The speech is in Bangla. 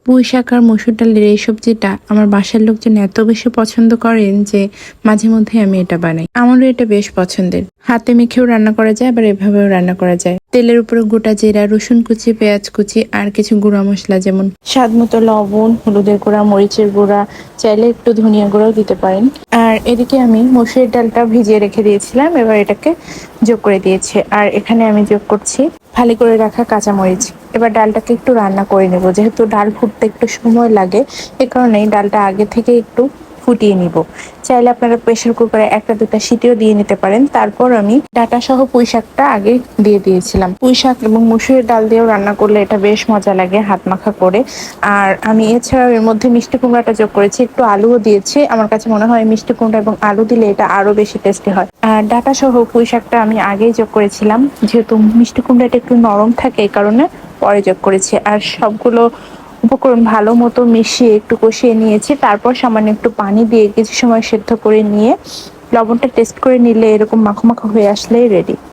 পুঁই শাক আর মসুর ডালের এই সবজিটা আমার বাসার লোকজন এত বেশি পছন্দ করেন যে মাঝে মধ্যে আমি এটা বানাই। আমারও এটা বেশ পছন্দের। হাতে মেখেও রান্না করা যায়, আবার এভাবেও রান্না করা যায়। তেলের উপরে গোটা জিরা, রসুন কুচি, পেঁয়াজ কুচি আর কিছু গুঁড়া মশলা যেমন স্বাদ মতো লবণ, হলুদের গুঁড়া, মরিচের গুঁড়া, চাইলে একটু ধনিয়া গুঁড়াও দিতে পারেন। আর এদিকে আমি মসুরের ডালটা ভিজিয়ে রেখে দিয়েছিলাম, এবার এটাকে যোগ করে দিয়েছি। আর এখানে আমি যোগ করছি ফালি করে রাখা কাঁচামরিচ। এবার ডালটাকে একটু রান্না করে নেব, যেহেতু ডাল ফুটতে একটু সময় লাগে, এ কারণেই ডালটা আগে থেকে একটু ফুটিয়ে নিব। চাইলে আপনারা প্রেসার কুকারে একটা দুটা সিটিও দিয়ে নিতে পারেন। তারপর আমি ডাটা সহ পুঁই শাকটা আগে দিয়ে দিয়েছিলাম। পুঁই শাক এবং মসুরের ডাল দিয়েও রান্না করলে এটা বেশ মজা লাগে হাত মাখা করে। আর আমি এছাড়াও এর মধ্যে মিষ্টি কুমড়াটা যোগ করেছি, একটু আলুও দিয়েছি। আমার কাছে মনে হয় মিষ্টি কুমড়া এবং আলু দিলে এটা আরো বেশি টেস্টি হয়। আর ডাটা সহ পুঁই শাকটা আমি আগেই যোগ করেছিলাম, যেহেতু মিষ্টি কুমড়াটা একটু নরম থাকে এই কারণে পরে যোগ করেছি। আর সবগুলো উপকরণ ভালো মতো মিশিয়ে একটু কষিয়ে নিয়েছি। তারপর সামান্য একটু পানি দিয়ে কিছু সময় সেদ্ধ করে নিয়ে লবণটা টেস্ট করে নিলে এরকম মাখো মাখো হয়ে আসলেই রেডি।